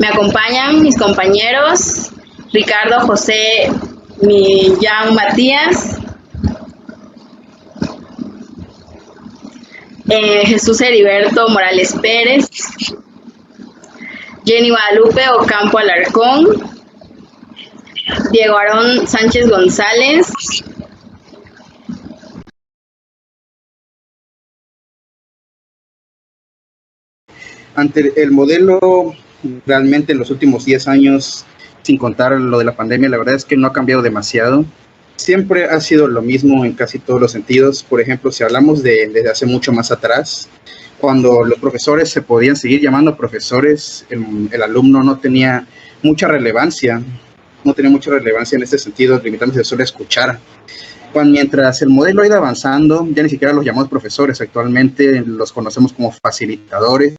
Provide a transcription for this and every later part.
Me acompañan mis compañeros Ricardo José Millán Matías, Jesús Heriberto Morales Pérez, Jenny Guadalupe Ocampo Alarcón, Diego Aarón Sánchez González, ante el modelo, realmente en los últimos 10 años, sin contar lo de la pandemia, la verdad es que no ha cambiado demasiado. Siempre ha sido lo mismo en casi todos los sentidos. Por ejemplo, si hablamos desde hace mucho más atrás, cuando los profesores se podían seguir llamando profesores, el alumno no tenía mucha relevancia, en este sentido, limitándose solo a escuchar. Mientras el modelo ha ido avanzando, ya ni siquiera los llamamos profesores, actualmente los conocemos como facilitadores,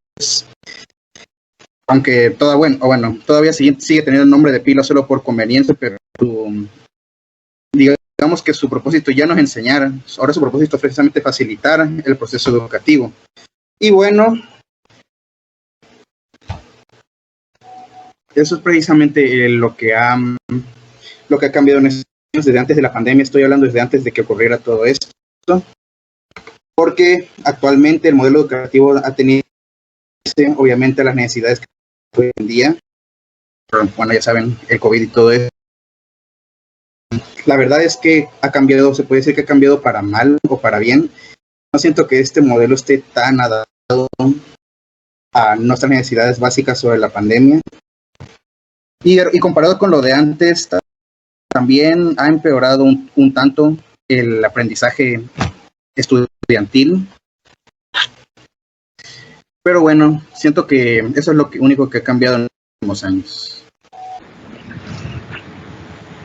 aunque todavía sigue teniendo el nombre de pila solo por conveniencia, pero digamos que su propósito ya no es enseñar, ahora su propósito es precisamente facilitar el proceso educativo. Y bueno, eso es precisamente lo que ha cambiado en estos años, desde antes de la pandemia. Estoy hablando desde antes de que ocurriera todo esto, porque actualmente el modelo educativo ha tenido, obviamente, las necesidades que hoy en día, pero, bueno, ya saben, el COVID y todo eso. La verdad es que ha cambiado, se puede decir que ha cambiado para mal o para bien. No siento que este modelo esté tan adaptado a nuestras necesidades básicas sobre la pandemia. Y comparado con lo de antes, también ha empeorado un tanto el aprendizaje estudiantil. Pero bueno, siento que eso es lo único que ha cambiado en los últimos años.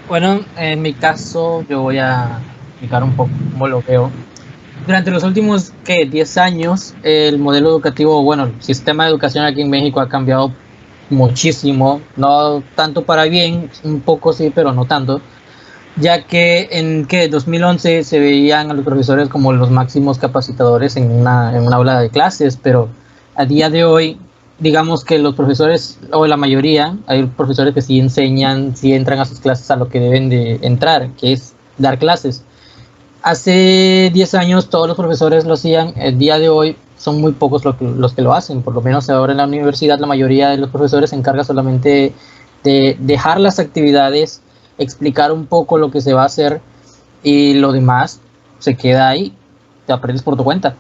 Bueno, en mi caso, yo voy a explicar un poco cómo lo veo. Durante los últimos 10 años, el modelo educativo, el sistema de educación aquí en México ha cambiado muchísimo, no tanto para bien, un poco sí, pero no tanto, ya que en 2011 se veían a los profesores como los máximos capacitadores en una aula de clases, pero a día de hoy, digamos que los profesores, o la mayoría, hay profesores que sí enseñan, sí entran a sus clases a lo que deben de entrar, que es dar clases. Hace 10 años todos los profesores lo hacían, el día de hoy son muy pocos los que lo hacen, por lo menos ahora en la universidad la mayoría de los profesores se encarga solamente de dejar las actividades, explicar un poco lo que se va a hacer y lo demás se queda ahí, te aprendes por tu cuenta.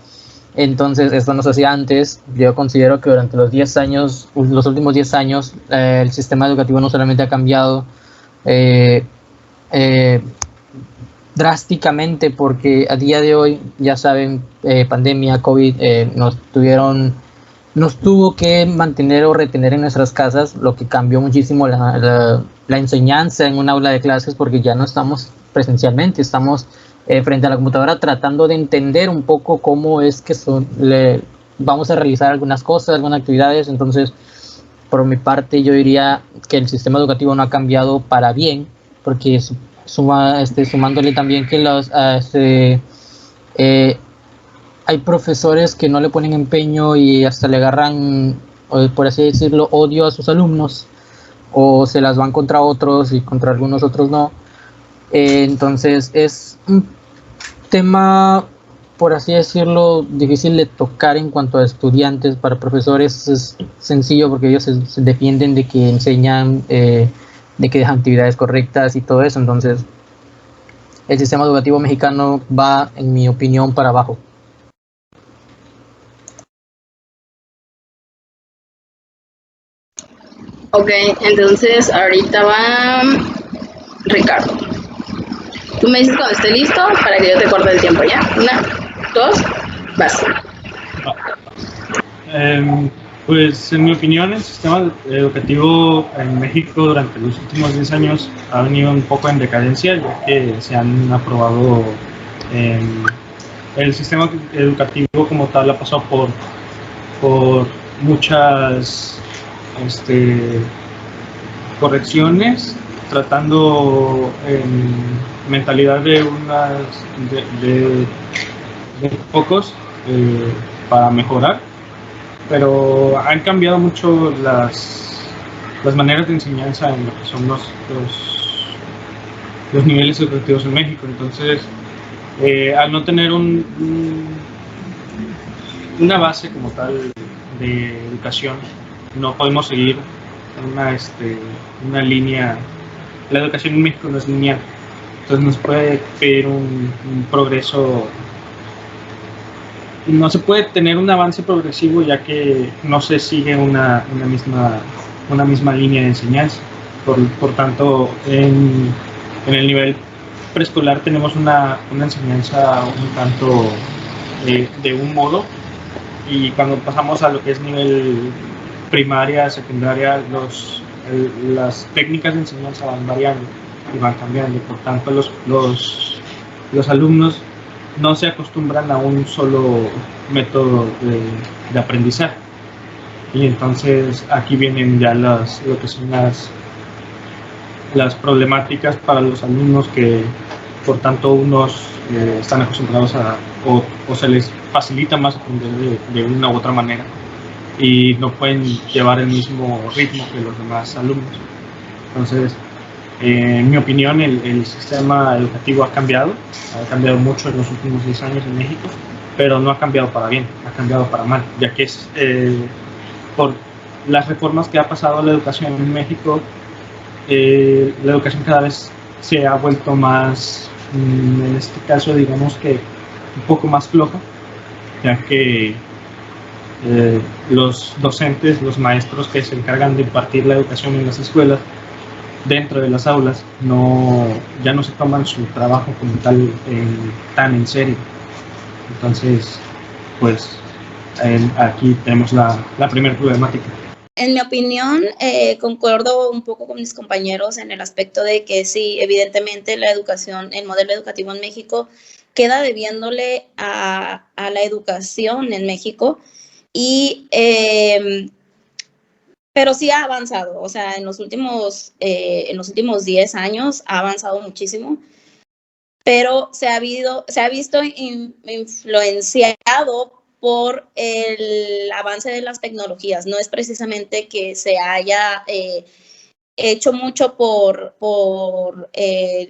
Entonces esto no se hacía antes. Yo considero que durante los últimos 10 años, el sistema educativo no solamente ha cambiado drásticamente, porque a día de hoy, ya saben, pandemia, COVID, nos tuvo que mantener o retener en nuestras casas, lo que cambió muchísimo la enseñanza en un aula de clases, porque ya no estamos presencialmente, estamos frente a la computadora tratando de entender un poco cómo es que vamos a realizar algunas cosas, algunas actividades. Entonces, por mi parte, yo diría que el sistema educativo no ha cambiado para bien, porque sumándole también que hay profesores que no le ponen empeño y hasta le agarran, por así decirlo, odio a sus alumnos, o se las van contra otros y contra algunos otros no. Entonces es un tema, por así decirlo, difícil de tocar en cuanto a estudiantes. Para profesores es sencillo porque ellos se defienden de que enseñan, de que dejan actividades correctas y todo eso. Entonces el sistema educativo mexicano va, en mi opinión, para abajo. Ok, entonces ahorita va Ricardo. Tú me dices cuando esté listo para que yo te corte el tiempo, ¿ya? 1, 2, vas. Pues en mi opinión el sistema educativo en México durante los últimos 10 años ha venido un poco en decadencia, ya que se han aprobado el sistema educativo como tal ha pasado por muchas correcciones, tratando en mentalidad de pocos para mejorar, pero han cambiado mucho las maneras de enseñanza en lo que son los niveles educativos en México. Entonces, al no tener una base como tal de educación, no podemos seguir una línea. La educación en México no es lineal, entonces no se puede pedir un progreso, no se puede tener un avance progresivo, ya que no se sigue una misma línea de enseñanza. Por tanto, en el nivel preescolar tenemos una enseñanza un tanto de un modo, y cuando pasamos a lo que es nivel primaria, secundaria, las técnicas de enseñanza van variando y van cambiando. Por tanto, los alumnos no se acostumbran a un solo método de aprendizaje. Y entonces aquí vienen ya lo que son las problemáticas para los alumnos, que por tanto unos están acostumbrados o se les facilita más aprender de una u otra manera y no pueden llevar el mismo ritmo que los demás alumnos. Entonces, en mi opinión, el sistema educativo ha cambiado mucho en los últimos 10 años en México, pero no ha cambiado para bien, ha cambiado para mal, ya que es por las reformas que ha pasado la educación en México. La educación cada vez se ha vuelto más, en este caso digamos que un poco más floja, ya que los docentes, los maestros que se encargan de impartir la educación en las escuelas, dentro de las aulas, ya no se toman su trabajo como tal tan en serio. Entonces, pues aquí tenemos la primera problemática. En mi opinión, concuerdo un poco con mis compañeros en el aspecto de que sí, evidentemente la educación, el modelo educativo en México queda debiéndole a la educación en México, pero sí ha avanzado. O sea, en los últimos 10 años ha avanzado muchísimo, pero se ha visto influenciado por el avance de las tecnologías. No es precisamente que se haya hecho mucho por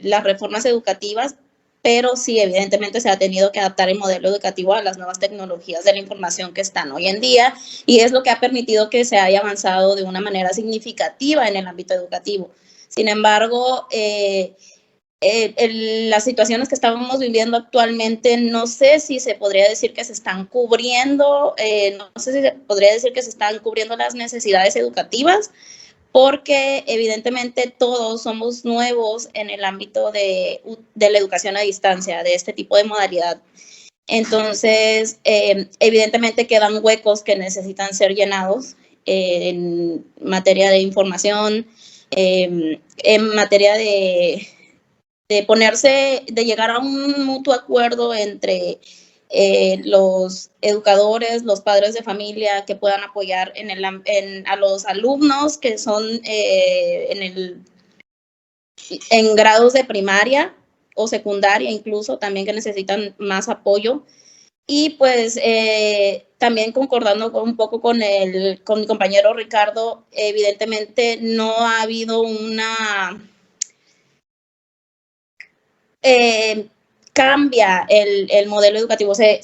las reformas educativas, pero sí, evidentemente se ha tenido que adaptar el modelo educativo a las nuevas tecnologías de la información que están hoy en día, y es lo que ha permitido que se haya avanzado de una manera significativa en el ámbito educativo. Sin embargo, las situaciones que estamos viviendo actualmente, no sé si se podría decir que se están cubriendo, no sé si se podría decir que se están cubriendo las necesidades educativas, porque evidentemente todos somos nuevos en el ámbito de la educación a distancia, de este tipo de modalidad. Entonces, evidentemente quedan huecos que necesitan ser llenados en materia de información, en materia de llegar a un mutuo acuerdo entre los educadores, los padres de familia, que puedan apoyar a los alumnos que son en grados de primaria o secundaria, incluso también, que necesitan más apoyo. Y pues también concordando un poco con mi compañero Ricardo, evidentemente no ha habido cambia el modelo educativo. Se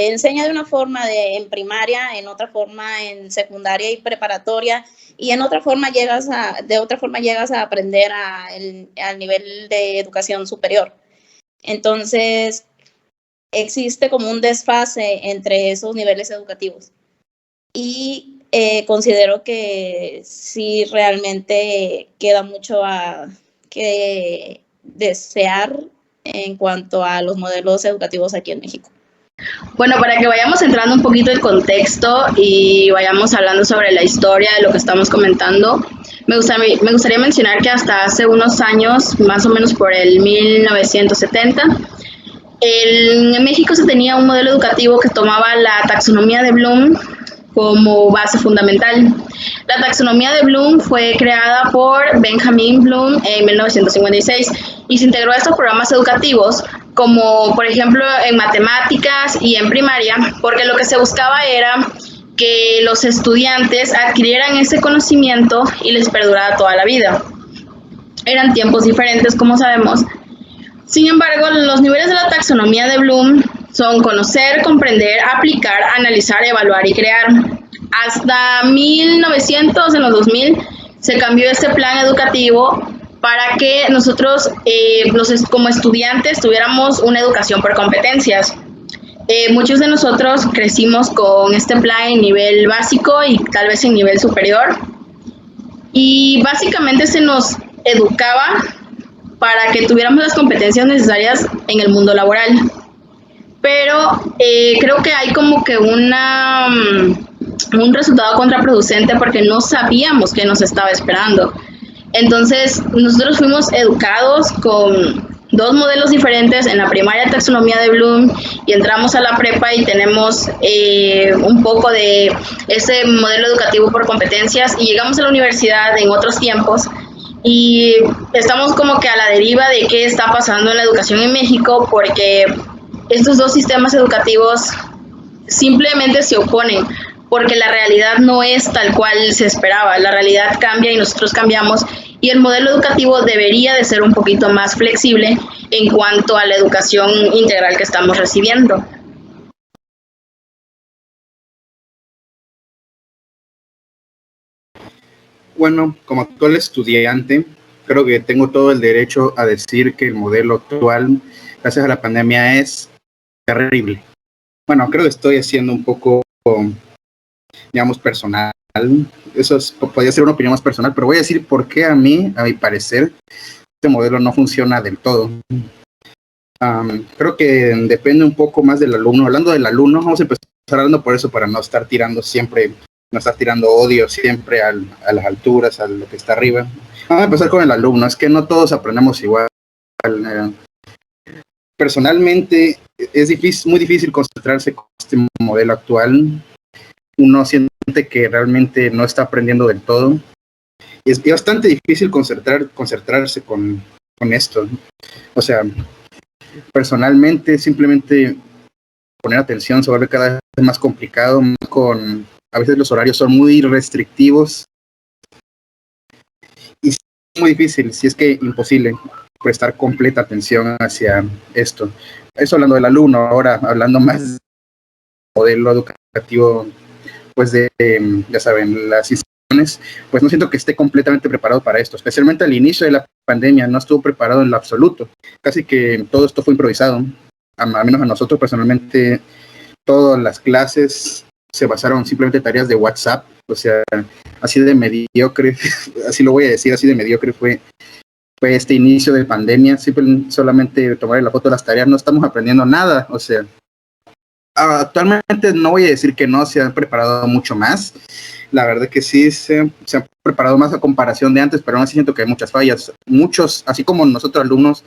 enseña de una forma en primaria, en otra forma en secundaria y preparatoria, y de otra forma llegas a aprender al nivel de educación superior. Entonces, existe como un desfase entre esos niveles educativos. Y considero que sí, realmente queda mucho que desear en cuanto a los modelos educativos aquí en México. Bueno, para que vayamos entrando un poquito en contexto y vayamos hablando sobre la historia de lo que estamos comentando, me gustaría mencionar que hasta hace unos años, más o menos por el 1970, en México se tenía un modelo educativo que tomaba la taxonomía de Bloom como base fundamental. La taxonomía de Bloom fue creada por Benjamin Bloom en 1956 y se integró a estos programas educativos, como por ejemplo en matemáticas y en primaria, porque lo que se buscaba era que los estudiantes adquirieran ese conocimiento y les perdurara toda la vida. Eran tiempos diferentes, como sabemos. Sin embargo, los niveles de la taxonomía de Bloom son conocer, comprender, aplicar, analizar, evaluar y crear. Hasta 1900, en los 2000, se cambió este plan educativo para que nosotros, como estudiantes, tuviéramos una educación por competencias. Muchos de nosotros crecimos con este plan en nivel básico y tal vez en nivel superior. Y básicamente se nos educaba para que tuviéramos las competencias necesarias en el mundo laboral. Pero creo que hay como que un resultado contraproducente porque no sabíamos qué nos estaba esperando. Entonces, nosotros fuimos educados con dos modelos diferentes en la primaria, taxonomía de Bloom, y entramos a la prepa y tenemos un poco de ese modelo educativo por competencias, y llegamos a la universidad en otros tiempos y estamos como que a la deriva de qué está pasando en la educación en México, porque estos dos sistemas educativos simplemente se oponen, porque la realidad no es tal cual se esperaba. La realidad cambia y nosotros cambiamos, y el modelo educativo debería de ser un poquito más flexible en cuanto a la educación integral que estamos recibiendo. Bueno, como actual estudiante, creo que tengo todo el derecho a decir que el modelo actual, gracias a la pandemia, es terrible. Bueno, creo que estoy haciendo un poco, digamos, personal. Eso podría ser una opinión más personal, pero voy a decir por qué a mi parecer, este modelo no funciona del todo. Creo que depende un poco más del alumno. Hablando del alumno, vamos a empezar hablando por eso, para no estar tirando odio siempre a las alturas, a lo que está arriba. Vamos a empezar con el alumno. Es que no todos aprendemos igual. Personalmente, es muy difícil concentrarse con este modelo actual. Uno siente que realmente no está aprendiendo del todo. Es bastante difícil concentrarse con esto. O sea, personalmente, simplemente poner atención se vuelve cada vez más complicado. A veces los horarios son muy restrictivos y es muy difícil, si es que imposible, prestar completa atención hacia esto. Eso hablando del alumno. Ahora hablando más del modelo educativo, pues ya saben, las instituciones, pues no siento que esté completamente preparado para esto, especialmente al inicio de la pandemia. No estuvo preparado en lo absoluto. Casi que todo esto fue improvisado. A menos a nosotros personalmente, todas las clases se basaron simplemente en tareas de WhatsApp. O sea, así de mediocre, así lo voy a decir, así de mediocre fue este inicio de pandemia. Solamente tomar la foto de las tareas, no estamos aprendiendo nada. O sea, actualmente no voy a decir que no se han preparado mucho más. La verdad que sí se han preparado más a comparación de antes, pero aún así siento que hay muchas fallas. Muchos, así como nosotros alumnos,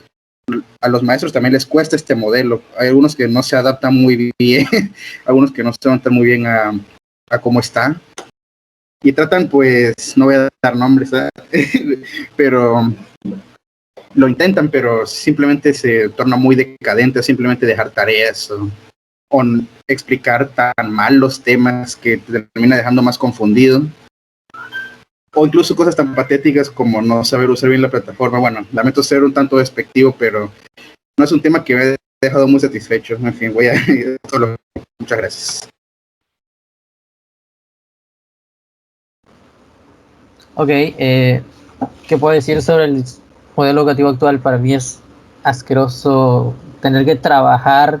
a los maestros también les cuesta este modelo. Hay algunos que no se adaptan muy bien, algunos que no se adaptan muy bien a cómo está. Y tratan, pues, no voy a dar nombres, pero lo intentan, pero simplemente se torna muy decadente, simplemente dejar tareas o explicar tan mal los temas que te termina dejando más confundido. O incluso cosas tan patéticas como no saber usar bien la plataforma. Bueno, lamento ser un tanto despectivo, pero no es un tema que me ha dejado muy satisfecho. En fin, muchas gracias. Ok, ¿qué puedo decir sobre el modelo educativo actual? Para mí es asqueroso tener que trabajar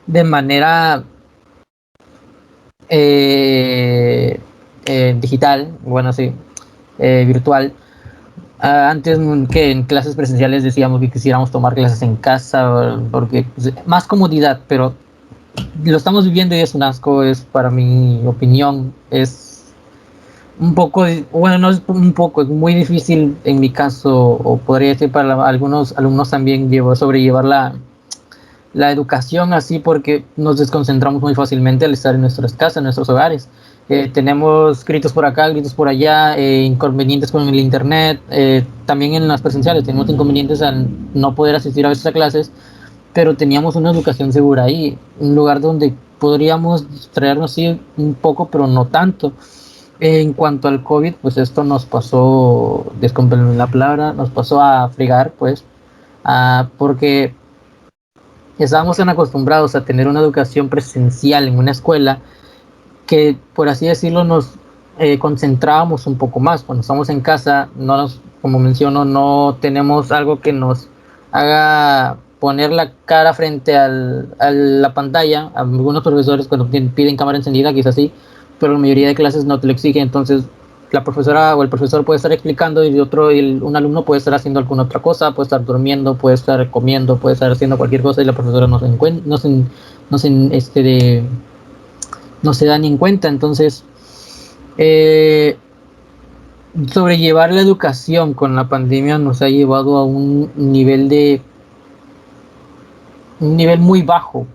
de manera digital, bueno, sí, virtual. Antes que en clases presenciales decíamos que quisiéramos tomar clases en casa porque pues, más comodidad, pero lo estamos viviendo y es un asco. Es, para mi opinión, es un poco, bueno, no es un poco, es muy difícil en mi caso, o podría decir para algunos alumnos también, sobrellevar la educación así, porque nos desconcentramos muy fácilmente al estar en nuestras casas, en nuestros hogares. Tenemos gritos por acá, gritos por allá, inconvenientes con el internet, también en las presenciales tenemos inconvenientes al no poder asistir a veces a clases, pero teníamos una educación segura ahí, un lugar donde podríamos distraernos sí un poco, pero no tanto. En cuanto al COVID, pues esto nos pasó, disculpen la palabra, nos pasó a fregar, pues, porque estábamos tan acostumbrados a tener una educación presencial en una escuela que, por así decirlo, nos concentrábamos un poco más. Cuando estamos en casa, como menciono, no tenemos algo que nos haga poner la cara frente a la pantalla. Algunos profesores cuando piden cámara encendida, quizás sí, pero la mayoría de clases no te lo exigen. Entonces, la profesora o el profesor puede estar explicando y un alumno puede estar haciendo alguna otra cosa, puede estar durmiendo, puede estar comiendo, puede estar haciendo cualquier cosa y la profesora no se da ni en cuenta. Entonces, sobrellevar la educación con la pandemia nos ha llevado a un nivel muy bajo,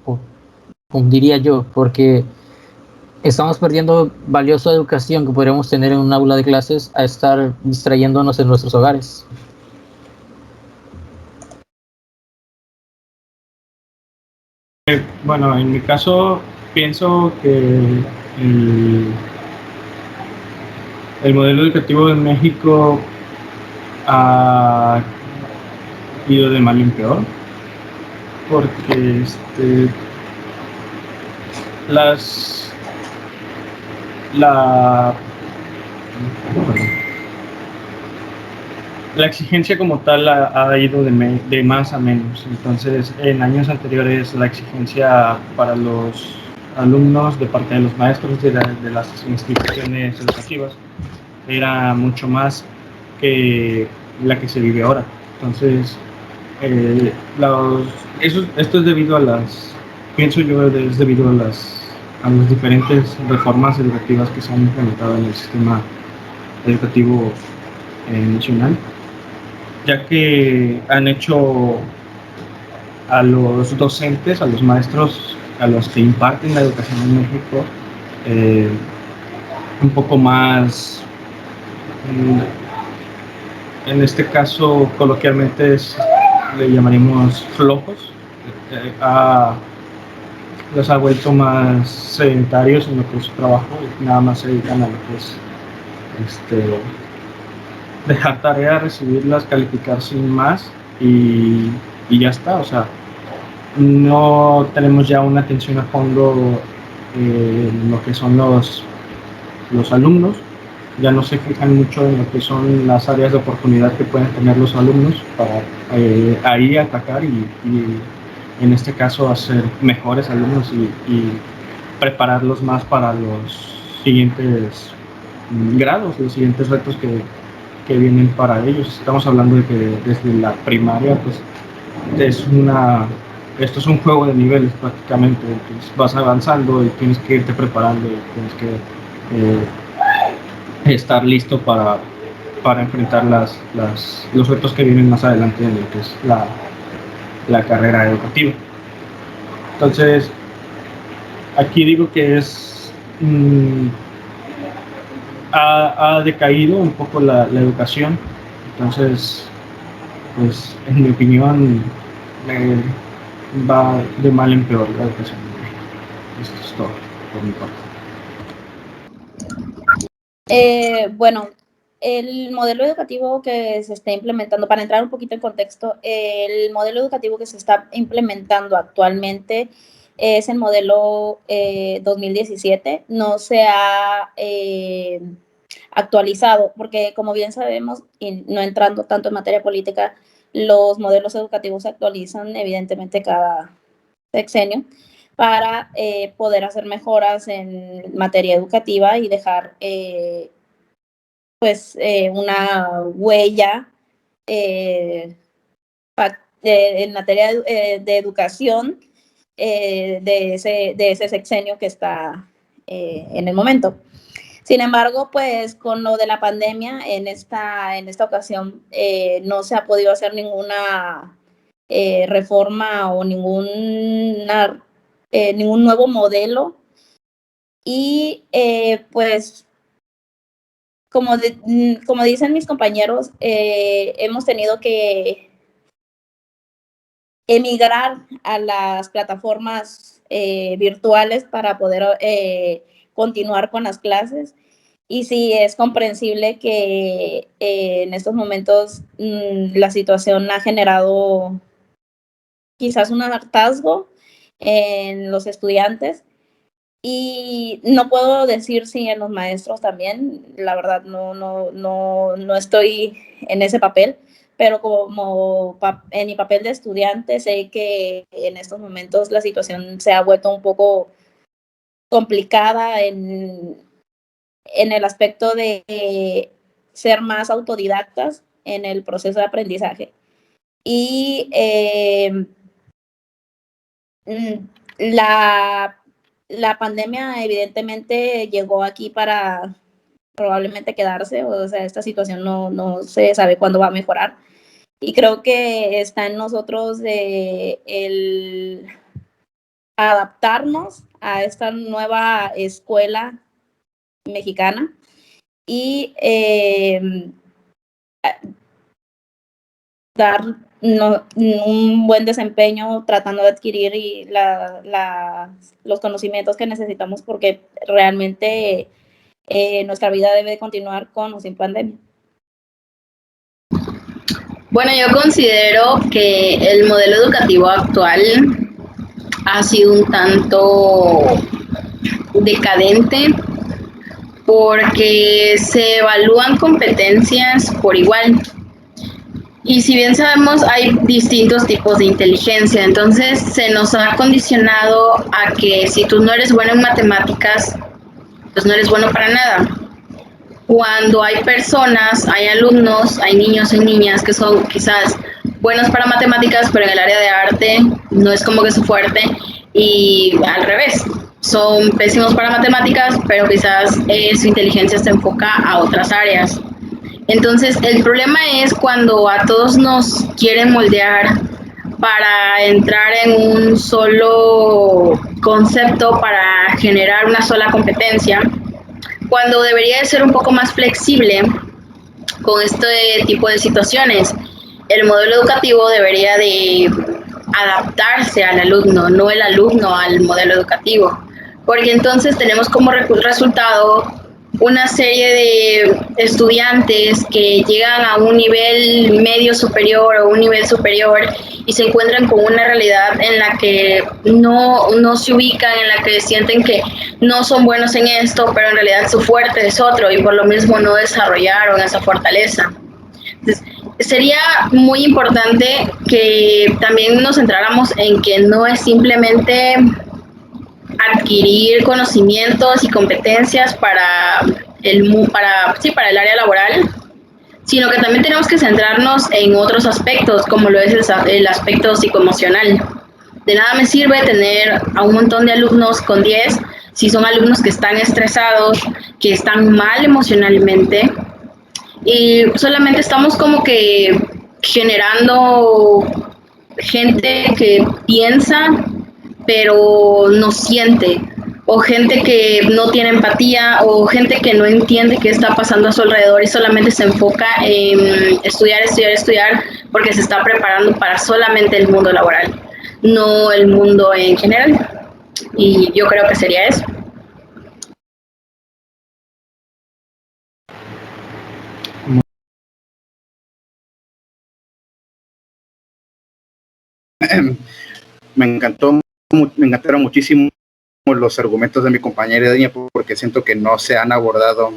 diría yo, porque estamos perdiendo valiosa educación que podríamos tener en un aula de clases a estar distrayéndonos en nuestros hogares. Bueno, en mi caso pienso que el, el modelo educativo de México ha ido de mal en peor, porque las la la exigencia como tal ha ido de más a menos. Entonces, en años anteriores la exigencia para los alumnos de parte de los maestros de las instituciones educativas era mucho más que la que se vive ahora. Entonces, esto es debido pienso yo, es debido a las diferentes reformas educativas que se han implementado en el sistema educativo nacional, ya que han hecho a los docentes, a los maestros, a los que imparten la educación en México, un poco más, en este caso coloquialmente le llamaríamos flojos. Los ha vuelto más sedentarios en lo que es su trabajo y nada más se dedican a lo que es dejar tareas, recibirlas, calificar sin más y ya está. O sea, no tenemos ya una atención a fondo en lo que son los alumnos. Ya no se fijan mucho en lo que son las áreas de oportunidad que pueden tener los alumnos para ahí atacar y en este caso hacer mejores alumnos y prepararlos más para los siguientes grados, los siguientes retos que vienen para ellos. Estamos hablando de que desde la primaria, pues esto es un juego de niveles prácticamente. Entonces vas avanzando y tienes que irte preparando y tienes que estar listo para enfrentar los retos que vienen más adelante en lo que es la carrera educativa. Entonces, aquí digo que ha decaído un poco la educación. Entonces, pues en mi opinión va de mal en peor la educación. Esto es todo por mi parte. Bueno, el modelo educativo que se está implementando, para entrar un poquito en contexto, el modelo educativo que se está implementando actualmente es el modelo 2017. No se ha actualizado, porque como bien sabemos, y no entrando tanto en materia política, los modelos educativos se actualizan evidentemente cada sexenio para poder hacer mejoras en materia educativa y dejar una huella en materia de educación de ese sexenio que está en el momento. Sin embargo, pues con lo de la pandemia, en esta ocasión no se ha podido hacer ninguna reforma o ningún nuevo modelo. Y pues, como dicen mis compañeros, hemos tenido que emigrar a las plataformas virtuales para poder continuar con las clases. Y sí, es comprensible que en estos momentos la situación ha generado quizás un hartazgo en los estudiantes. Y no puedo decir si en los maestros también, la verdad no estoy en ese papel, pero como en mi papel de estudiante sé que en estos momentos la situación se ha vuelto un poco complicada en el aspecto de ser más autodidactas en el proceso de aprendizaje. Y la pandemia evidentemente llegó aquí para probablemente quedarse, o sea, esta situación no se sabe cuándo va a mejorar. Y creo que está en nosotros el adaptarnos a esta nueva escuela mexicana y dar un buen desempeño tratando de adquirir los conocimientos que necesitamos, porque realmente nuestra vida debe continuar con o sin pandemia. Bueno, yo considero que el modelo educativo actual ha sido un tanto decadente porque se evalúan competencias por igual. Y si bien sabemos, hay distintos tipos de inteligencia, entonces se nos ha condicionado a que si tú no eres bueno en matemáticas, pues no eres bueno para nada. Cuando hay personas, hay alumnos, hay niños y niñas que son quizás buenos para matemáticas, pero en el área de arte no es como que su fuerte, y al revés, son pésimos para matemáticas, pero quizás su inteligencia se enfoca a otras áreas. Entonces, el problema es cuando a todos nos quieren moldear para entrar en un solo concepto, para generar una sola competencia, cuando debería de ser un poco más flexible con este tipo de situaciones. El modelo educativo debería de adaptarse al alumno, no el alumno al modelo educativo, porque entonces tenemos como resultado una serie de estudiantes que llegan a un nivel medio superior o un nivel superior y se encuentran con una realidad en la que no se ubican, en la que sienten que no son buenos en esto, pero en realidad su fuerte es otro y por lo mismo no desarrollaron esa fortaleza. Entonces, sería muy importante que también nos centráramos en que no es simplemente adquirir conocimientos y competencias para el área laboral, sino que también tenemos que centrarnos en otros aspectos, como lo es el aspecto psicoemocional. De nada me sirve tener a un montón de alumnos con 10 si son alumnos que están estresados, que están mal emocionalmente, y solamente estamos como que generando gente que piensa pero no siente, o gente que no tiene empatía, o gente que no entiende qué está pasando a su alrededor y solamente se enfoca en estudiar porque se está preparando para solamente el mundo laboral, no el mundo en general. Y yo creo que sería eso. Me encantaron muchísimo los argumentos de mi compañera Denia, porque siento que no se han abordado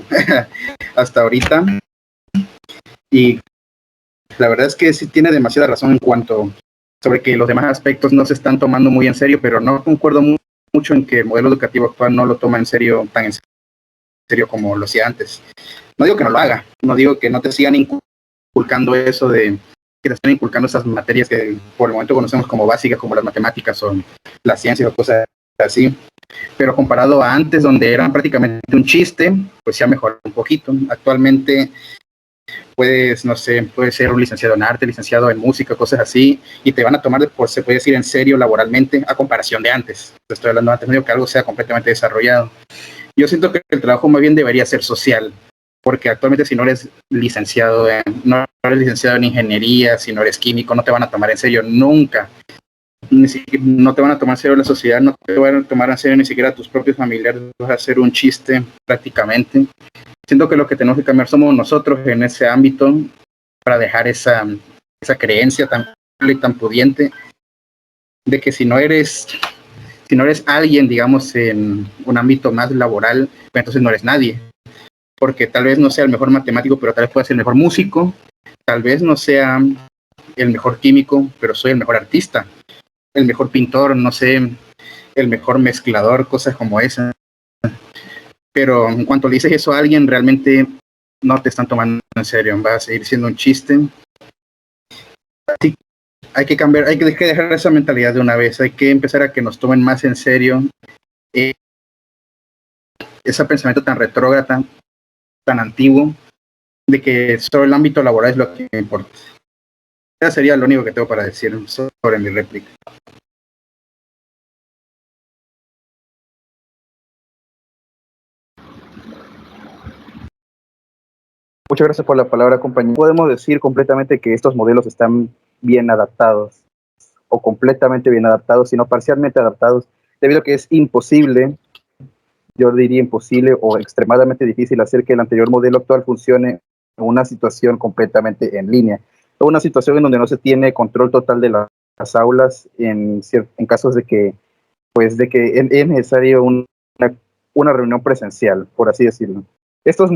hasta ahorita, y la verdad es que sí tiene demasiada razón en cuanto sobre que los demás aspectos no se están tomando muy en serio, pero no concuerdo mucho en que el modelo educativo actual no lo toma en serio, tan en serio como lo hacía antes. No digo que no lo haga, no digo que no te sigan inculcando eso de que te están inculcando esas materias que por el momento conocemos como básicas, como las matemáticas o las ciencias o cosas así, pero comparado a antes, donde eran prácticamente un chiste, pues se ha mejorado un poquito. Actualmente puedes, no sé, puedes ser un licenciado en arte, licenciado en música, cosas así, y te van a tomar, pues se puede decir, en serio laboralmente a comparación de antes. Estoy hablando antes, no digo que algo sea completamente desarrollado. Yo siento que el trabajo más bien debería ser social, porque actualmente si no eres licenciado en ingeniería, si no eres químico, no te van a tomar en serio nunca. no te van a tomar en serio la sociedad, no te van a tomar en serio ni siquiera tus propios familiares, vas a hacer un chiste prácticamente. Siento que lo que tenemos que cambiar somos nosotros en ese ámbito para dejar esa creencia tan pudiente de que si no eres alguien, digamos, en un ámbito más laboral, pues entonces no eres nadie. Porque tal vez no sea el mejor matemático, pero tal vez pueda ser el mejor músico, tal vez no sea el mejor químico, pero soy el mejor artista, el mejor pintor, no sé, el mejor mezclador, cosas como esas. Pero en cuanto le dices eso a alguien, realmente no te están tomando en serio, va a seguir siendo un chiste. Así hay que cambiar, hay que dejar esa mentalidad de una vez, hay que empezar a que nos tomen más en serio ese pensamiento tan retrógrado, tan antiguo, de que solo el ámbito laboral es lo que importa. Eso sería lo único que tengo para decir sobre mi réplica. Muchas gracias por la palabra, compañero. Podemos decir completamente que estos modelos están bien adaptados, o completamente bien adaptados, sino parcialmente adaptados, debido a que es imposible, yo diría imposible o extremadamente difícil hacer que el anterior modelo actual funcione en una situación completamente en línea, o una situación en donde no se tiene control total de las aulas en casos de que es necesario una reunión presencial, por así decirlo. Estos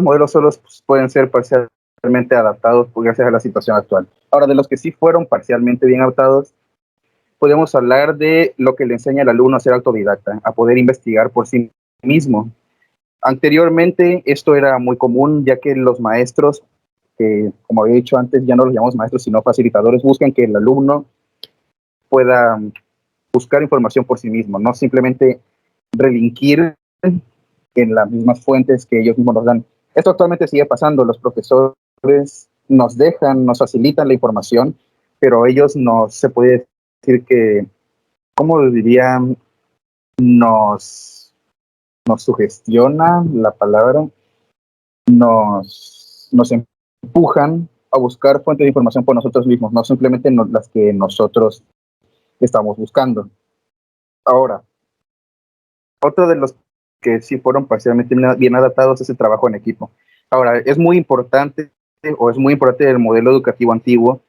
modelos solo pueden ser parcialmente adaptados gracias a la situación actual. Ahora, de los que sí fueron parcialmente bien adaptados, podemos hablar de lo que le enseña al alumno a ser autodidacta, a poder investigar por sí mismo. Anteriormente esto era muy común, ya que los maestros, que como había dicho antes, ya no los llamamos maestros, sino facilitadores, buscan que el alumno pueda buscar información por sí mismo, no simplemente relinquir en las mismas fuentes que ellos mismos nos dan. Esto actualmente sigue pasando, los profesores nos facilitan la información, pero ellos se puede decir que, ¿cómo dirían? Nos sugestiona la palabra, nos empujan a buscar fuentes de información por nosotros mismos, no simplemente las que nosotros estamos buscando. Ahora, otro de los que sí fueron parcialmente bien adaptados es el trabajo en equipo. Ahora, es muy importante del modelo educativo antiguo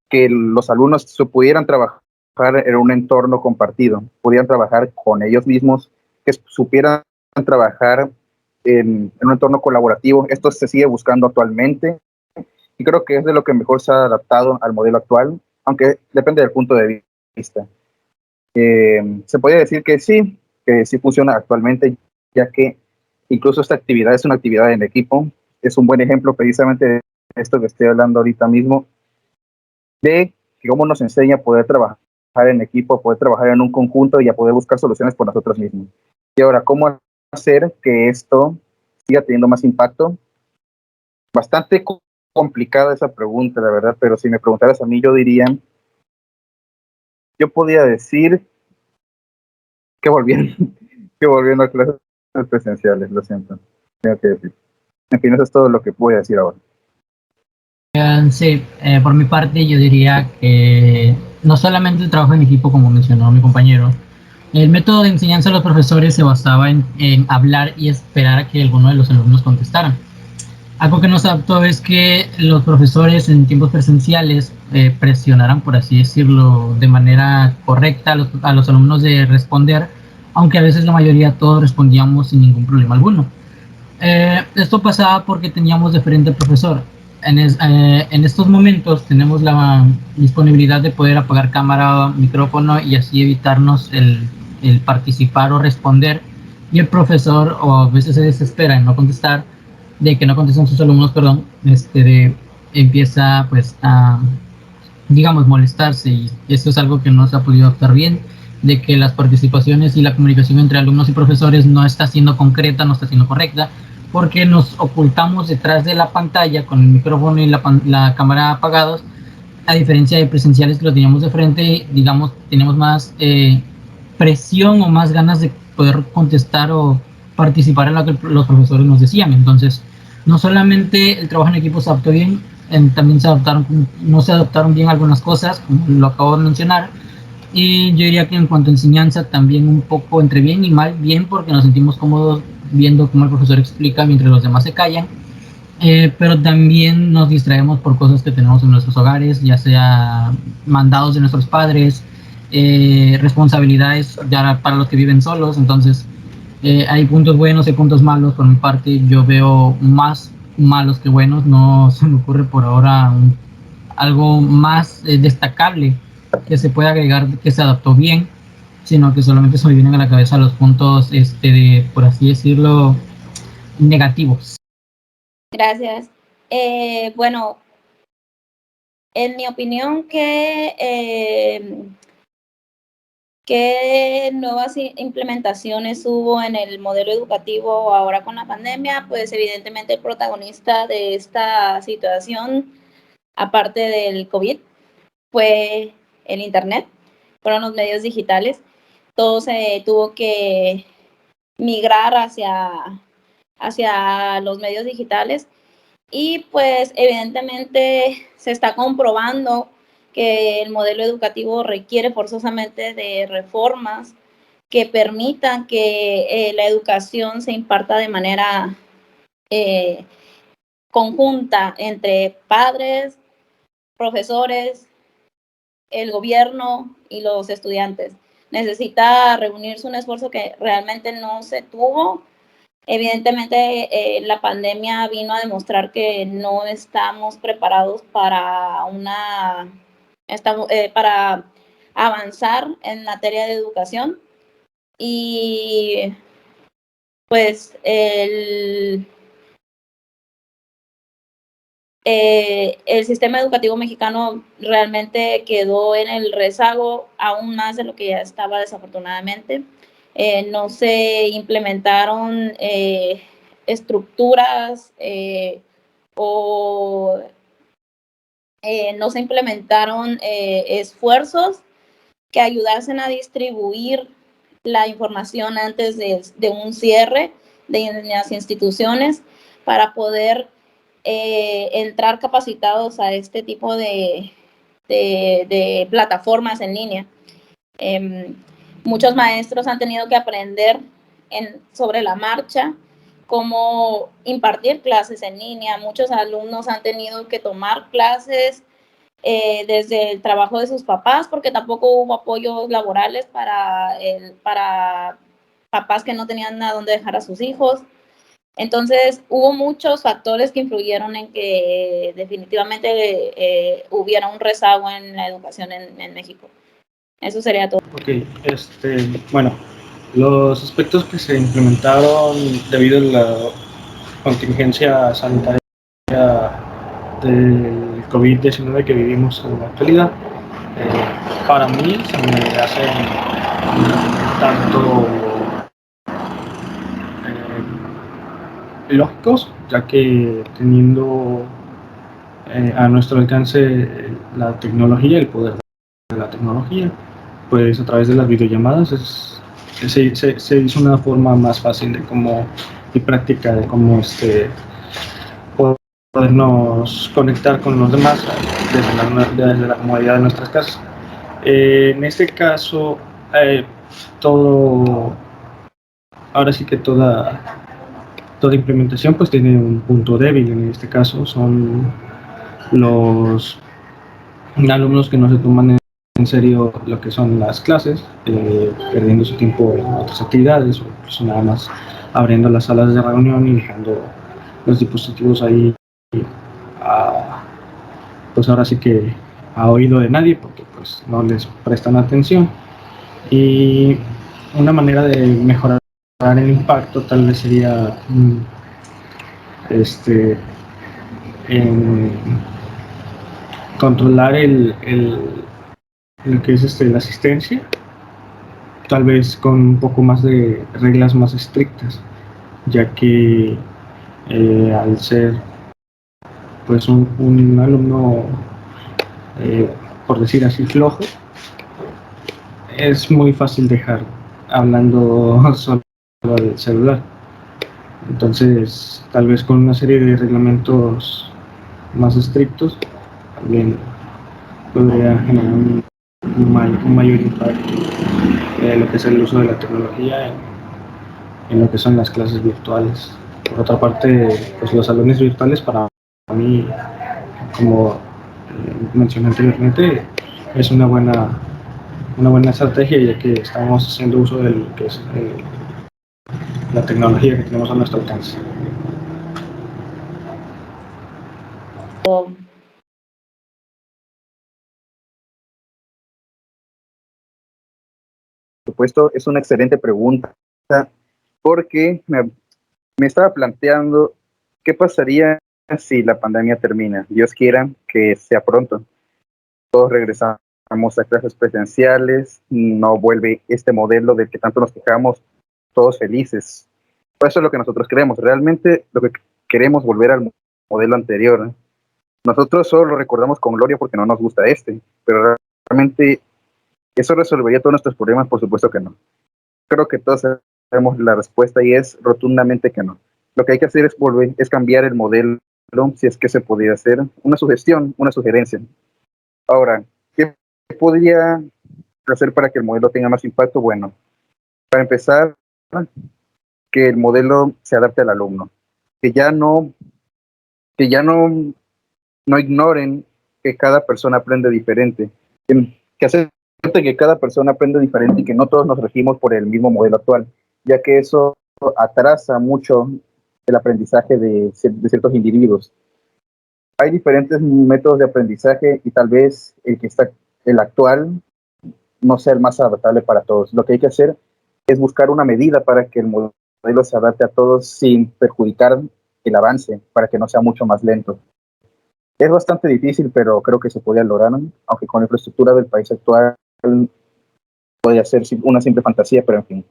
que los alumnos pudieran trabajar en un entorno compartido, pudieran trabajar con ellos mismos, que supieran trabajar en un entorno colaborativo. Esto se sigue buscando actualmente y creo que es de lo que mejor se ha adaptado al modelo actual, aunque depende del punto de vista. Se podría decir que sí funciona actualmente, ya que incluso esta actividad es una actividad en equipo. Es un buen ejemplo precisamente de esto que estoy hablando ahorita mismo, de cómo nos enseña a poder trabajar en equipo, a poder trabajar en un conjunto y a poder buscar soluciones por nosotros mismos. Y ahora, ¿cómo hacer que esto siga teniendo más impacto? Bastante complicada esa pregunta, la verdad, pero si me preguntaras a mí, yo podría decir que volviendo a clases presenciales, lo siento, tengo que decir. En fin, eso es todo lo que voy a decir ahora. Sí, por mi parte yo diría que no solamente el trabajo en equipo, como mencionó mi compañero, el método de enseñanza de los profesores se basaba en hablar y esperar a que alguno de los alumnos contestara. Algo que nos adaptó es que los profesores en tiempos presenciales presionaran, por así decirlo, de manera correcta a los alumnos de responder, aunque a veces la mayoría todos respondíamos sin ningún problema alguno. Esto pasaba porque teníamos diferente profesor. En estos momentos tenemos la disponibilidad de poder apagar cámara, micrófono y así evitarnos el participar o responder, y el profesor o a veces se desespera en no contestar, de que no contestan sus alumnos, empieza pues a, digamos, molestarse, y esto es algo que no se ha podido adaptar bien, de que las participaciones y la comunicación entre alumnos y profesores no está siendo concreta, no está siendo correcta, porque nos ocultamos detrás de la pantalla con el micrófono y la cámara apagados, a diferencia de presenciales que lo teníamos de frente. Digamos, tenemos más presión o más ganas de poder contestar o participar en lo que los profesores nos decían. Entonces, no solamente el trabajo en equipo se adaptó bien, también no se adaptaron bien algunas cosas, como lo acabo de mencionar, Y yo diría que en cuanto a enseñanza también un poco entre bien y mal, bien porque nos sentimos cómodos viendo cómo el profesor explica mientras los demás se callan, pero también nos distraemos por cosas que tenemos en nuestros hogares, ya sea mandados de nuestros padres, responsabilidades ya para los que viven solos. Entonces hay puntos buenos y puntos malos. Por mi parte yo veo más malos que buenos. No se me ocurre por ahora algo más destacable que se pueda agregar que se adaptó bien, sino que solamente se me vienen a la cabeza los puntos de, por así decirlo, negativos. Gracias. Bueno, en mi opinión, ¿qué nuevas implementaciones hubo en el modelo educativo ahora con la pandemia? Pues evidentemente el protagonista de esta situación, aparte del COVID, fue el Internet, fueron los medios digitales. Todo se tuvo que migrar hacia los medios digitales y pues evidentemente se está comprobando que el modelo educativo requiere forzosamente de reformas que permitan que la educación se imparta de manera conjunta entre padres, profesores, el gobierno y los estudiantes. Necesita reunirse un esfuerzo que realmente no se tuvo. Evidentemente, la pandemia vino a demostrar que no estamos preparados para para avanzar en materia de educación y pues el sistema educativo mexicano realmente quedó en el rezago aún más de lo que ya estaba, desafortunadamente. No se implementaron estructuras o no se implementaron esfuerzos que ayudasen a distribuir la información antes de un cierre de las instituciones para poder entrar capacitados a este tipo de plataformas en línea. Muchos maestros han tenido que aprender sobre la marcha cómo impartir clases en línea. Muchos alumnos han tenido que tomar clases desde el trabajo de sus papás, porque tampoco hubo apoyos laborales para papás que no tenían a dónde dejar a sus hijos. Entonces, hubo muchos factores que influyeron en que definitivamente hubiera un rezago en la educación en México. Eso sería todo. Ok, bueno, los aspectos que se implementaron debido a la contingencia sanitaria del COVID-19 que vivimos en la actualidad, para mí se me hacen tanto lógicos, ya que teniendo a nuestro alcance la tecnología, el poder de la tecnología, pues a través de las videollamadas se hizo una forma más fácil de cómo y práctica de cómo podernos conectar con los demás desde la comodidad de nuestras casas. En este caso, ahora sí que toda implementación pues tiene un punto débil. En este caso son los alumnos que no se toman en serio lo que son las clases, perdiendo su tiempo en otras actividades o incluso nada más abriendo las salas de reunión y dejando los dispositivos ahí pues ahora sí que a oído de nadie, porque pues no les prestan atención. Y una manera de mejorar el impacto tal vez sería en controlar lo que es la asistencia, tal vez con un poco más de reglas más estrictas, ya que al ser pues un alumno por decir así flojo, es muy fácil dejar hablando solo del celular. Entonces tal vez con una serie de reglamentos más estrictos también podría generar un un mayor impacto de lo que es el uso de la tecnología en lo que son las clases virtuales. Por otra parte, pues los salones virtuales para mí, como mencioné anteriormente, es una buena estrategia, ya que estamos haciendo uso de lo que es la tecnología que tenemos a nuestro alcance. Por supuesto, es una excelente pregunta, porque me estaba planteando qué pasaría si la pandemia termina. Dios quiera que sea pronto. Todos regresamos a clases presenciales, no vuelve este modelo del que tanto nos quejamos, todos felices. Eso es lo que nosotros queremos. Realmente lo que queremos volver al modelo anterior. Nosotros solo lo recordamos con gloria porque no nos gusta este, pero realmente eso resolvería todos nuestros problemas. Por supuesto que no. Creo que todos sabemos la respuesta y es rotundamente que no. Lo que hay que hacer es cambiar el modelo, si es que se podría hacer. Una sugestión, una sugerencia. Ahora, ¿qué podría hacer para que el modelo tenga más impacto? Bueno, para empezar, que el modelo se adapte al alumno, que ya no ignoren que cada persona aprende diferente, que acepten que cada persona aprende diferente y que no todos nos regimos por el mismo modelo actual, ya que eso atrasa mucho el aprendizaje de ciertos individuos. Hay diferentes métodos de aprendizaje y tal vez el actual no sea el más adaptable para todos. Lo que hay que hacer es buscar una medida para que el modelo se adapte a todos sin perjudicar el avance, para que no sea mucho más lento. Es bastante difícil, pero creo que se podría lograr, aunque con la infraestructura del país actual podría ser una simple fantasía, pero en fin.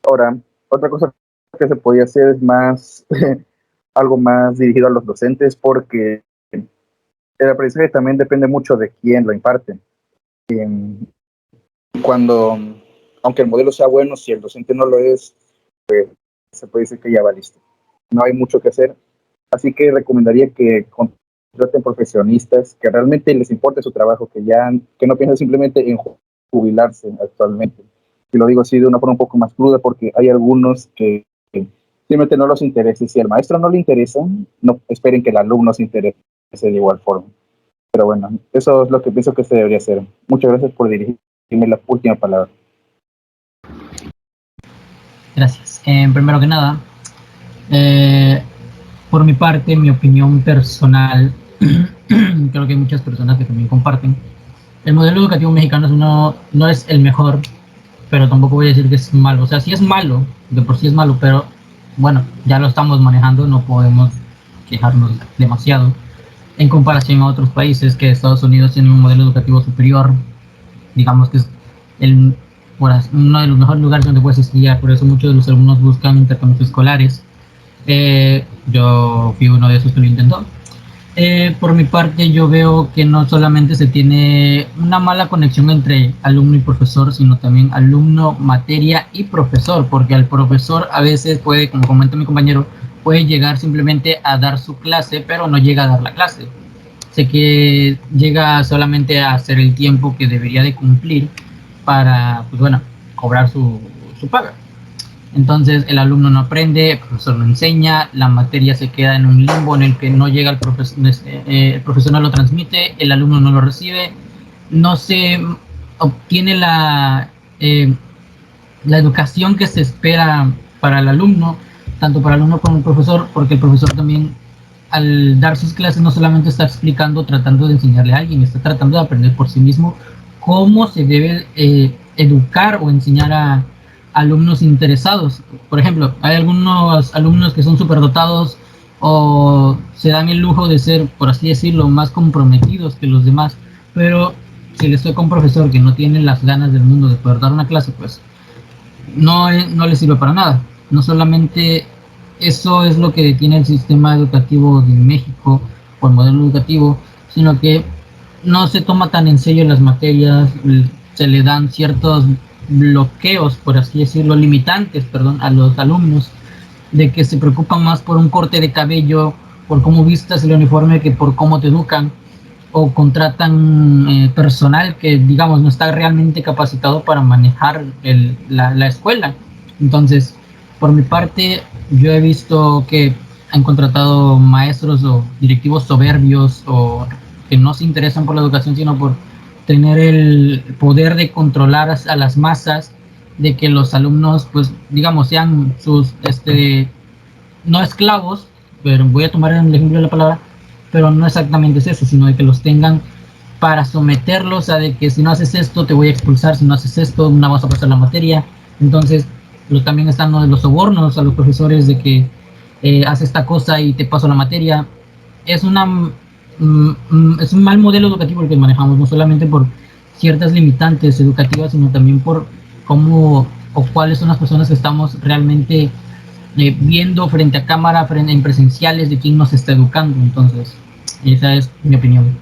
Ahora, otra cosa que se podría hacer es más algo más dirigido a los docentes, porque el aprendizaje también depende mucho de quién lo imparte. Aunque el modelo sea bueno, si el docente no lo es, pues se puede decir que ya va listo. No hay mucho que hacer, así que recomendaría que contraten profesionistas que realmente les importe su trabajo, que no piensen simplemente en jubilarse actualmente. Y lo digo así de una forma un poco más cruda, porque hay algunos que simplemente no los interesa. Y si al maestro no le interesa, no esperen que el alumno se interese de igual forma. Pero bueno, eso es lo que pienso que se debería hacer. Muchas gracias por dirigirme la última palabra. Gracias. Primero que nada, por mi parte, mi opinión personal, creo que hay muchas personas que también comparten. El modelo educativo mexicano no es el mejor, pero tampoco voy a decir que es malo. O sea, sí es malo, de por sí es malo, pero bueno, ya lo estamos manejando, no podemos quejarnos demasiado. En comparación a otros países, que Estados Unidos tiene un modelo educativo superior, digamos que es uno de los mejores lugares donde puedes estudiar, por eso muchos de los alumnos buscan intercambios escolares. Yo fui uno de esos que lo intentó. Por mi parte, yo veo que no solamente se tiene una mala conexión entre alumno y profesor, sino también alumno, materia y profesor, porque al profesor a veces puede, como comenta mi compañero, puede llegar simplemente a dar su clase, pero no llega a dar la clase. Sé que llega solamente a hacer el tiempo que debería de cumplir para, pues bueno, cobrar su paga. Entonces el alumno no aprende, el profesor no enseña, la materia se queda en un limbo en el que no llega el profesor no lo transmite, el alumno no lo recibe, no se obtiene la educación que se espera para el alumno, tanto para el alumno como el profesor, porque el profesor también al dar sus clases no solamente está explicando, tratando de enseñarle a alguien, está tratando de aprender por sí mismo cómo se debe educar o enseñar a alumnos interesados. Por ejemplo, hay algunos alumnos que son superdotados o se dan el lujo de ser, por así decirlo, más comprometidos que los demás, pero si les toca un profesor que no tiene las ganas del mundo de poder dar una clase, pues no les sirve para nada. No solamente eso es lo que detiene el sistema educativo de México o el modelo educativo, sino que no se toma tan en serio las materias, se le dan ciertos bloqueos, por así decirlo, limitantes, a los alumnos, de que se preocupan más por un corte de cabello, por cómo vistas el uniforme, que por cómo te educan. o contratan personal que, digamos, no está realmente capacitado para manejar la escuela. Entonces, por mi parte, yo he visto que han contratado maestros o directivos soberbios o que no se interesan por la educación, sino por tener el poder de controlar a las masas, de que los alumnos, pues, digamos, sean sus, no esclavos, pero voy a tomar el ejemplo de la palabra, pero no exactamente es eso, sino de que los tengan para someterlos a de que si no haces esto te voy a expulsar, si no haces esto no vas a pasar la materia. Entonces también están los sobornos a los profesores de que haz esta cosa y te paso la materia. Es es un mal modelo educativo el que manejamos, no solamente por ciertas limitantes educativas, sino también por cómo o cuáles son las personas que estamos realmente viendo frente a cámara, en presenciales, de quién nos está educando. Entonces, esa es mi opinión.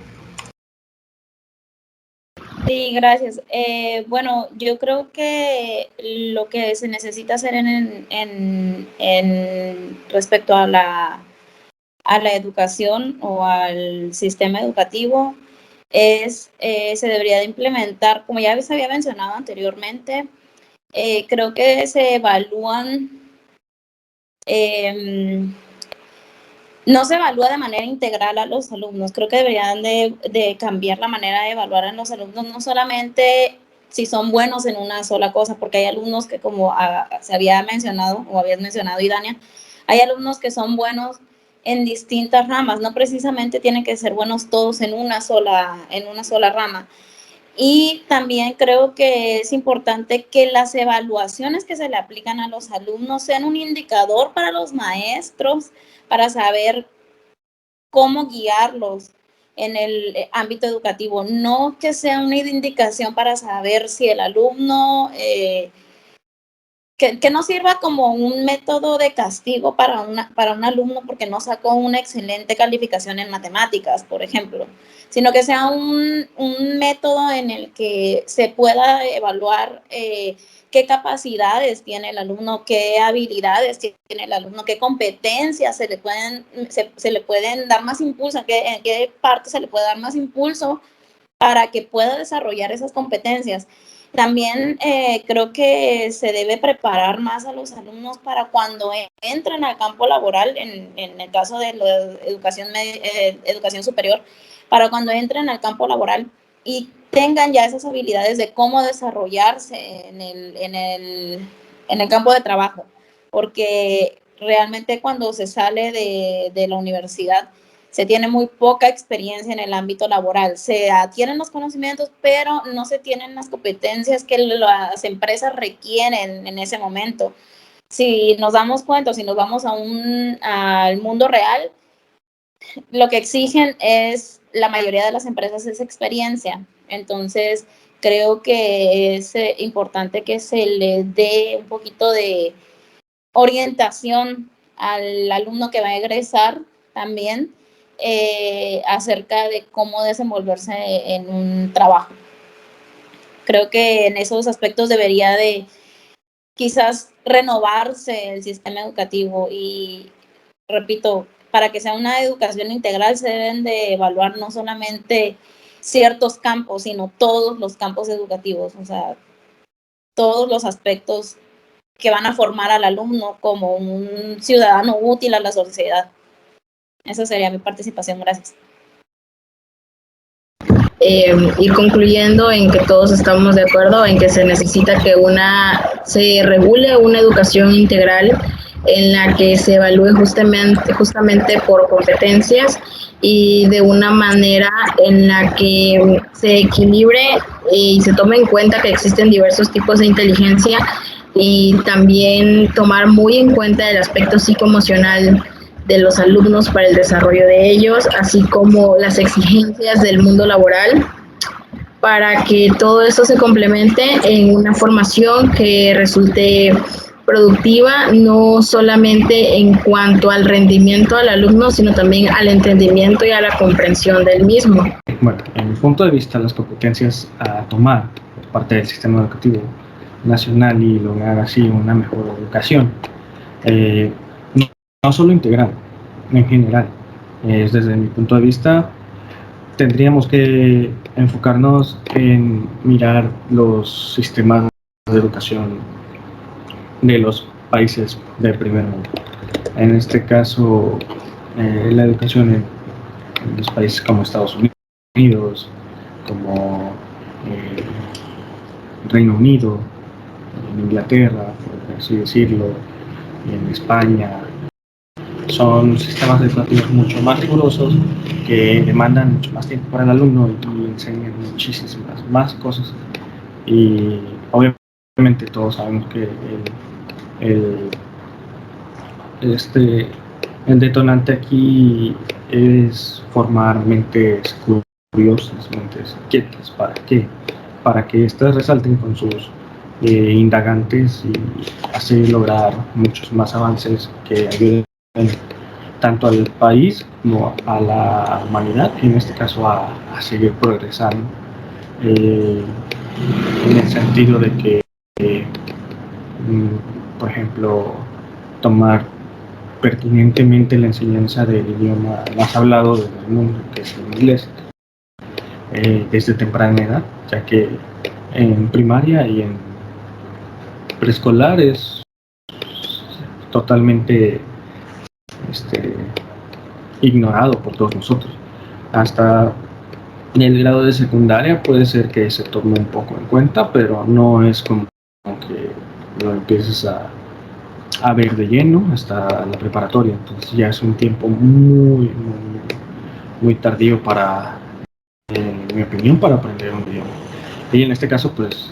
Sí, gracias. Bueno, yo creo que lo que se necesita hacer respecto a la educación o al sistema educativo se debería de implementar, como ya se había mencionado anteriormente, creo que se evalúan, no se evalúa de manera integral a los alumnos. Creo que deberían de cambiar la manera de evaluar a los alumnos, no solamente si son buenos en una sola cosa, porque hay alumnos que, como se había mencionado, o habías mencionado, Idania, hay alumnos que son buenos en distintas ramas, no precisamente tienen que ser buenos todos en una sola rama. Y también creo que es importante que las evaluaciones que se le aplican a los alumnos sean un indicador para los maestros, para saber cómo guiarlos en el ámbito educativo, no que sea una indicación para saber si el alumno, que no sirva como un método de castigo para un alumno porque no sacó una excelente calificación en matemáticas, por ejemplo, sino que sea un método en el que se pueda evaluar qué capacidades tiene el alumno, qué habilidades tiene el alumno, qué competencias se le pueden dar más impulso, en qué parte se le puede dar más impulso para que pueda desarrollar esas competencias. También creo que se debe preparar más a los alumnos para cuando entren al campo laboral, en el caso de la educación superior, para cuando entren al campo laboral y tengan ya esas habilidades de cómo desarrollarse en el campo de trabajo, porque realmente cuando se sale de la universidad se tiene muy poca experiencia en el ámbito laboral, se adquieren los conocimientos, pero no se tienen las competencias que las empresas requieren en ese momento. Si nos damos cuenta, si nos vamos al mundo real, lo que exigen la mayoría de las empresas es experiencia. Entonces, creo que es importante que se le dé un poquito de orientación al alumno que va a egresar también acerca de cómo desenvolverse en un trabajo. Creo que en esos aspectos debería de quizás renovarse el sistema educativo y, repito, para que sea una educación integral se deben de evaluar no solamente ciertos campos, sino todos los campos educativos, o sea, todos los aspectos que van a formar al alumno como un ciudadano útil a la sociedad. Esa sería mi participación. Gracias. Ir concluyendo en que todos estamos de acuerdo en que se necesita que se regule una educación integral en la que se evalúe justamente por competencias y de una manera en la que se equilibre y se tome en cuenta que existen diversos tipos de inteligencia y también tomar muy en cuenta el aspecto psicoemocional de los alumnos para el desarrollo de ellos, así como las exigencias del mundo laboral, para que todo eso se complemente en una formación que resulte productiva, no solamente en cuanto al rendimiento del alumno, sino también al entendimiento y a la comprensión del mismo. Bueno, en mi punto de vista, las competencias a tomar por parte del sistema educativo nacional y lograr así una mejor educación, no solo integral, en general, es desde mi punto de vista tendríamos que enfocarnos en mirar los sistemas de educación de los países del primer mundo. En este caso, la educación en los países como Estados Unidos, como Reino Unido, en Inglaterra, por así decirlo, y en España, son sistemas educativos mucho más rigurosos que demandan mucho más tiempo para el alumno y enseñan muchísimas más cosas. Y obviamente todos sabemos que el, el detonante aquí es formar mentes curiosas, mentes quietas. ¿Para qué? Para que éstas resalten con sus indagantes y así lograr muchos más avances que ayuden tanto al país como a la humanidad, y en este caso a seguir progresando, en el sentido de que, por ejemplo, tomar pertinentemente la enseñanza del idioma más hablado del mundo, que es el inglés, desde temprana edad, ya que en primaria y en preescolar es totalmente ignorado por todos nosotros. Hasta en el grado de secundaria puede ser que se tome un poco en cuenta, pero no es como que lo empieces a ver de lleno hasta la preparatoria. Entonces ya es un tiempo muy tardío para, en mi opinión, para aprender un idioma. Y en este caso, pues,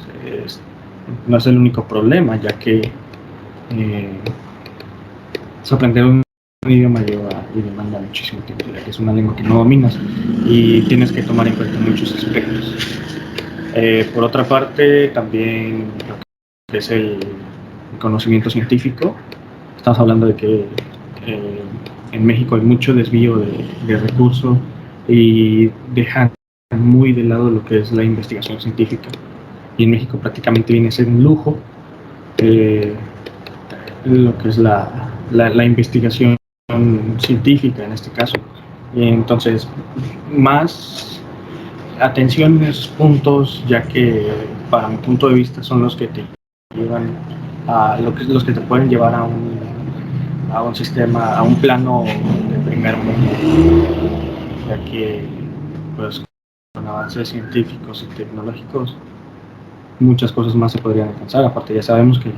no es el único problema, ya que aprender un idioma lleva y demanda muchísimo tiempo, ya que es una lengua que no dominas y tienes que tomar en cuenta muchos aspectos. Por otra parte, también lo que es el conocimiento científico. Estamos hablando de que en México hay mucho desvío de recursos y dejan muy de lado lo que es la investigación científica. Y en México prácticamente viene a ser un lujo lo que es la investigación científica en este caso. Y entonces, más atención en esos puntos, ya que para mi punto de vista son los que te llevan los que te pueden llevar a un sistema, a un plano de primer mundo, ya que pues con avances científicos y tecnológicos muchas cosas más se podrían alcanzar. Aparte ya sabemos que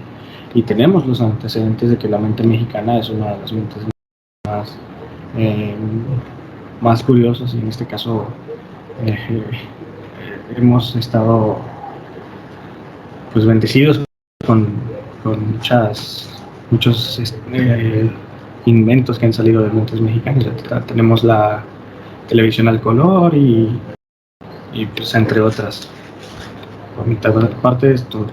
y tenemos los antecedentes de que la mente mexicana es una de las mentes más más curiosas, y en este caso hemos estado pues bendecidos con muchos inventos que han salido de mentes mexicanas. Tenemos la televisión al color y pues entre otras. Por mi parte, esto